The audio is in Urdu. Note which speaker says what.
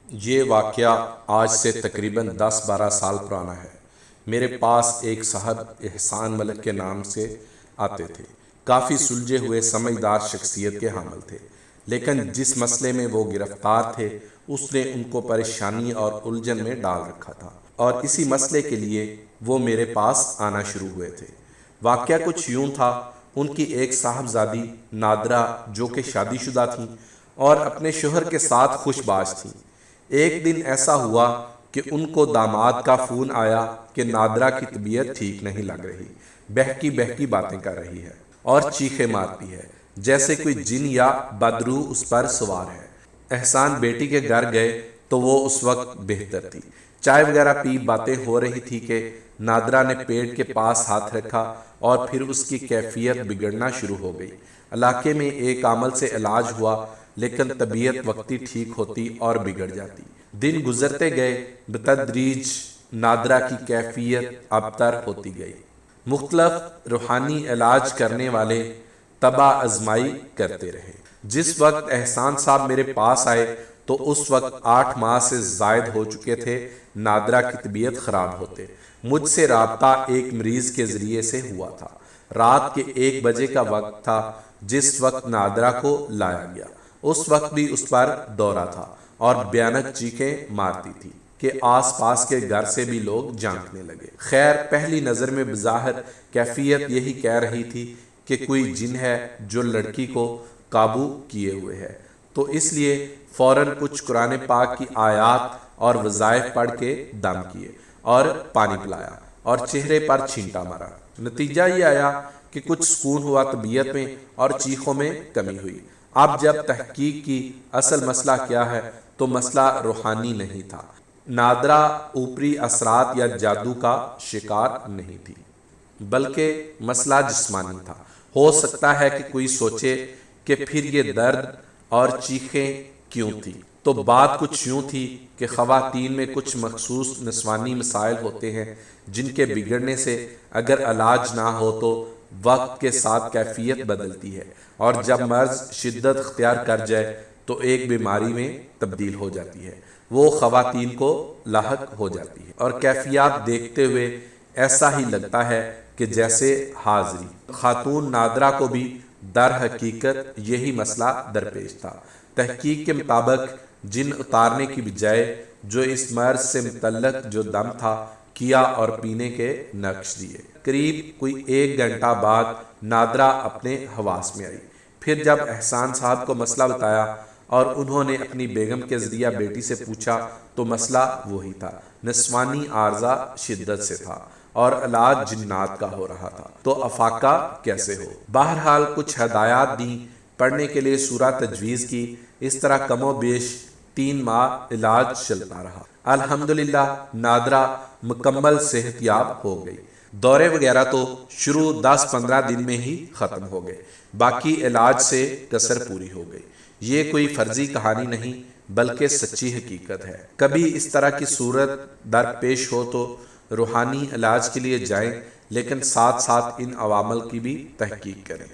Speaker 1: یہ واقعہ آج سے تقریباً 10-12 سال پرانا ہے۔ میرے پاس ایک صاحب احسان ملک کے نام سے آتے تھے۔ کافی سلجھے ہوئے سمجھدار شخصیت کے حامل تھے، لیکن جس مسئلے میں وہ گرفتار تھے اس نے ان کو پریشانی اور الجھن میں ڈال رکھا تھا، اور اسی مسئلے کے لیے وہ میرے پاس آنا شروع ہوئے تھے۔ واقعہ کچھ یوں تھا، ان کی ایک صاحبزادی نادرہ جو کہ شادی شدہ تھیں اور اپنے شوہر کے ساتھ خوش باش تھیں۔ ایک دن ایسا ہوا کہ ان کو داماد کا فون آیا کہ نادرہ کی طبیعت ٹھیک نہیں لگ رہی، بہکی بہکی باتیں کر رہی ہے اور چیخیں مارتی ہے جیسے کوئی جن یا بدروح اس پر سوار ہے۔ احسان بیٹی کے گھر گئے تو وہ اس وقت بہتر تھی، چائے وغیرہ پی باتیں ہو رہی تھی کہ نادرہ نے پیٹ کے پاس ہاتھ رکھا اور پھر اس کی کیفیت بگڑنا شروع ہو گئی۔ علاقے میں ایک عامل سے علاج ہوا، لیکن طبیعت وقتی ٹھیک ہوتی اور بگڑ جاتی۔ دن گزرتے گئے، بتدریج نادرہ کی کیفیت ابتر ہوتی گئی۔ مختلف روحانی علاج کرنے والے تباہ آزمائی کرتے رہے۔ جس وقت احسان صاحب میرے پاس آئے تو اس وقت 8 ماہ سے زائد ہو چکے تھے نادرہ کی طبیعت خراب ہوتے۔ مجھ سے رابطہ ایک مریض کے ذریعے سے ہوا تھا۔ رات کے 1 بجے کا وقت تھا جس وقت نادرہ کو لایا گیا۔ اس وقت بھی اس پر دورہ تھا اور بھیانک چیخیں مارتی تھی کہ آس پاس کے گھر سے بھی لوگ جھانکنے لگے۔ خیر، پہلی نظر میں بظاہر کیفیت یہی کہہ رہی تھی کہ کوئی جن ہے جو لڑکی کو قابو کیے ہوئے ہے، تو اس لیے فوراً کچھ قرآن پاک کی آیات اور وظائف پڑھ کے دم کیے اور پانی پلایا اور چہرے پر چھینٹا مارا۔ نتیجہ یہ آیا کہ کچھ سکون ہوا طبیعت میں اور چیخوں میں کمی ہوئی۔ اب جب تحقیق کی اصل مسئلہ کیا ہے تو مسئلہ روحانی نہیں تھا۔ نادرہ اوپری اثرات یا جادو کا شکار نہیں تھی، بلکہ مسئلہ جسمانی تھا۔ ہو سکتا ہے کہ کوئی سوچے کہ پھر یہ درد اور چیخیں کیوں تھی؟ تو بات کچھ یوں تھی کہ خواتین میں کچھ مخصوص نسوانی مسائل ہوتے ہیں جن کے بگڑنے سے اگر علاج نہ ہو تو وقت کے ساتھ کیفیت بدلتی ہے، اور جب مرض شدت اختیار کر جائے تو ایک بیماری میں تبدیل ہو جاتی ہے، وہ خواتین کو لاحق ہو جاتی ہے، اور کیفیات دیکھتے ہوئے ایسا ہی لگتا ہے کہ جیسے حاضری خاتون نادرہ کو بھی در حقیقت یہی مسئلہ درپیش تھا۔ تحقیق کے مطابق جن اتارنے کی بجائے جو اس مرض سے متعلق جو دم تھا کیا اور پینے کے نقش دیے۔ قریب کوئی 1 گھنٹہ بعد نادرہ اپنے حواس میں آئی۔ پھر جب احسان صاحب کو مسئلہ بتایا اور انہوں نے اپنی بیگم کے ذریعہ بیٹی سے پوچھا تو مسئلہ وہی تھا، نسوانی عارضہ شدت سے تھا اور علاج جنات کا ہو رہا تھا، تو افاقہ کیسے ہو؟ بہرحال کچھ ہدایات دیں، پڑھنے کے لیے سورہ تجویز کی۔ اس طرح کم و بیش 3 ماہ علاج چلتا رہا۔ الحمدللہ نادرہ مکمل صحت یاب ہو گئی۔ دورے وغیرہ تو شروع 10-15 دن میں ہی ختم ہو گئے، باقی علاج سے کسر پوری ہو گئی۔ یہ کوئی فرضی کہانی نہیں بلکہ سچی حقیقت ہے۔ کبھی اس طرح کی صورت درپیش ہو تو روحانی علاج کے لیے جائیں، لیکن ساتھ ساتھ ان عوامل کی بھی تحقیق کریں۔